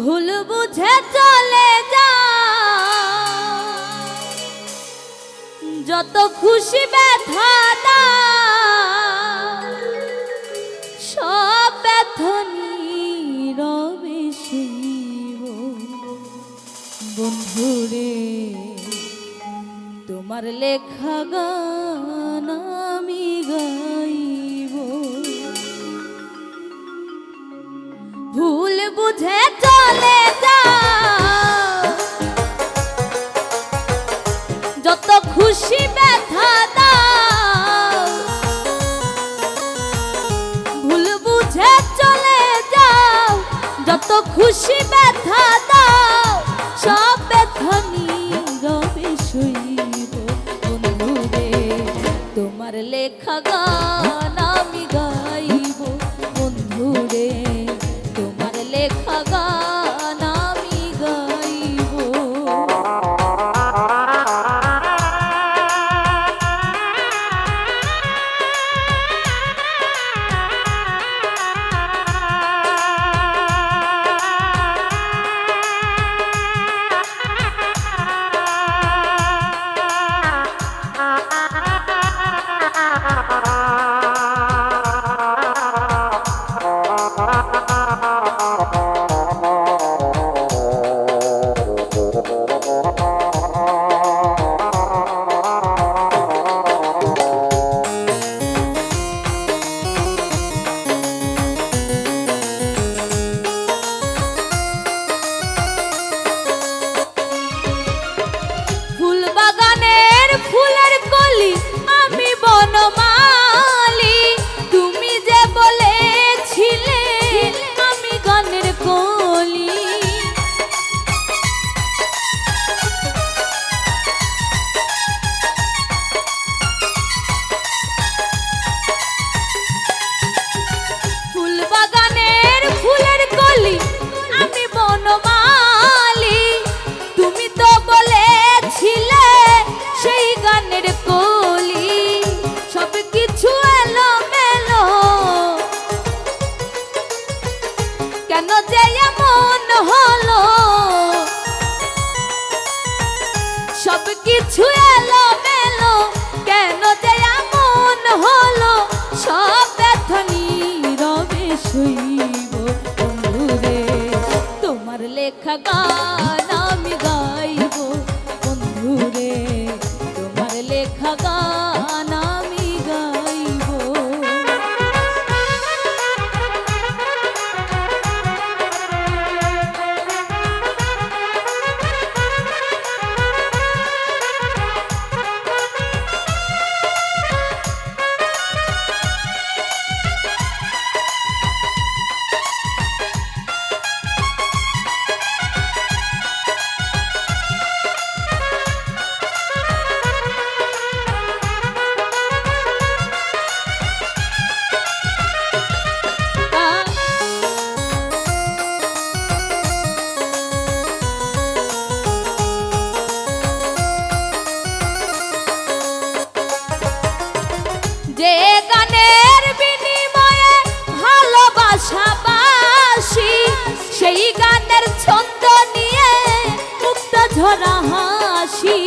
ভুল বুঝে চলে যা, যত খুশি ব্যথা দাও, সব ব্যথা নীরবে সইব। বন্ধুরে তোমার লেখা গান আমি গাইব। ভুল বুঝে চলে যাও, যত খুশি ব্যথা দাও। ভুল বুঝে চলে যাও, যত খুশি ব্যথা দাও, সব ব্যথা নীরবে সইব। বন্ধুরে তোমার লেখা গান আমি গাইব। বন্ধুরে তোমার লেখা গান আমি গাইব। আমি বনমালী, তুমি যে বলেছিলে আমি গানের কলি। ফুল বাগানের ফুলের কলি আমি বনমালী, তুমি তো বলেছিলে সেই গানের কলি। সব কিছু এলো মেলো, কেন যে এমন হলো? সব কিছু এলো মেলো, কেন যে এমন হলো? সব ব্যথা নীরবে সইব। বন্ধুরে তোমার লেখা গান আমি গাইব। বন্ধুরে তোমার লেখা গান আমি গাইব। যে গানের বিনিময়ে ভালোবাসা বাসি, সেই গানের ছন্দ নিয়ে মুক্ত ঝরা হাসি।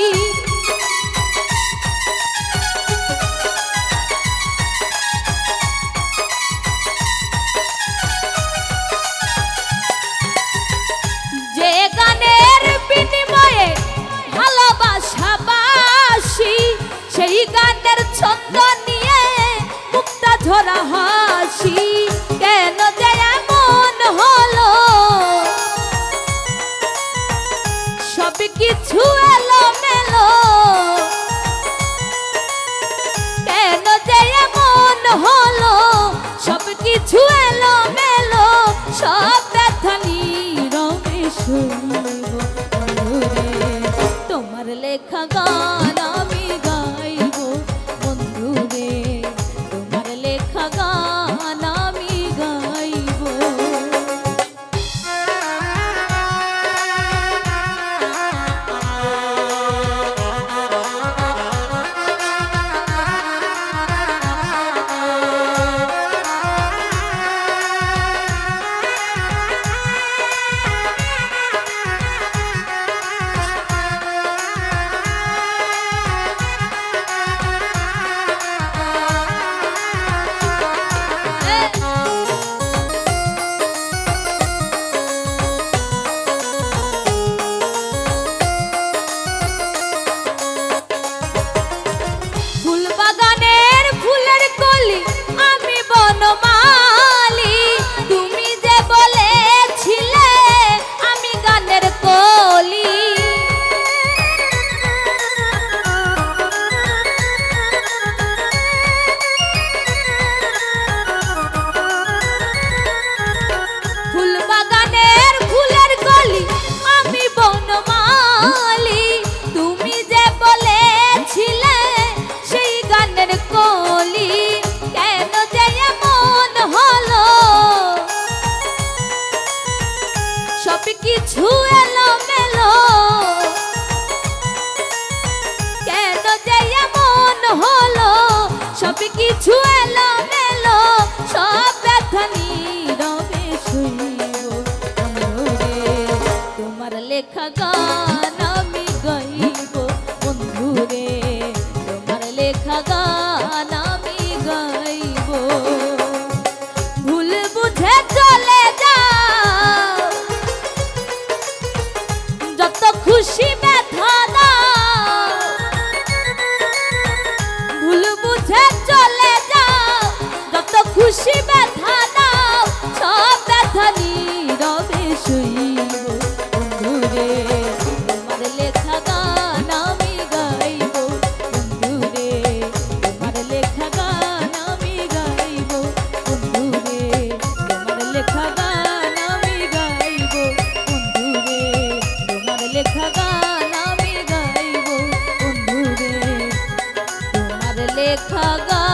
যে গানের বিনিময়ে ভালোবাসা বাসি, সেই গানের ছন্দ নিয়ে মুক্ত ঝরা হাসি। কেন যে এমন হলো? সব কিছু এলো মেলো, কেন যে এমন হলো? সব কিছু এলো মেলো, সব ব্যথা নীরবে সইব। বন্ধুরে তোমার লেখা গান আমি গাইব। বন্ধুরে তোমার লেখা গান আমি কিছু এলো মেলো, কেন যে এমন হলো, সব কিছু এলো মেলো, সব ব্যথা নীরবে সইব বন্ধুরে। তোমার লেখা গান আমি গাইব বন্ধুরে, তোমার লেখা গান আমি গাইব। ভুল বুঝে চলে যাও, যত খুশি ব্যথা দাও। ভুল বুঝে চলে যাও, যত খুশি ব্যথা দাও, সব ব্যথা নীরবে সইব বন্ধুরে। তোমার লেখা গান আমি গাইব বন্ধুরে, তোমার লেখা গান আমি গাইব বন্ধুরে, তোমার লেখা গান আমি গাইব বন্ধুরে, তোমার লেখা গান আমি গাইব বন্ধুরে, তোমার লেখা গান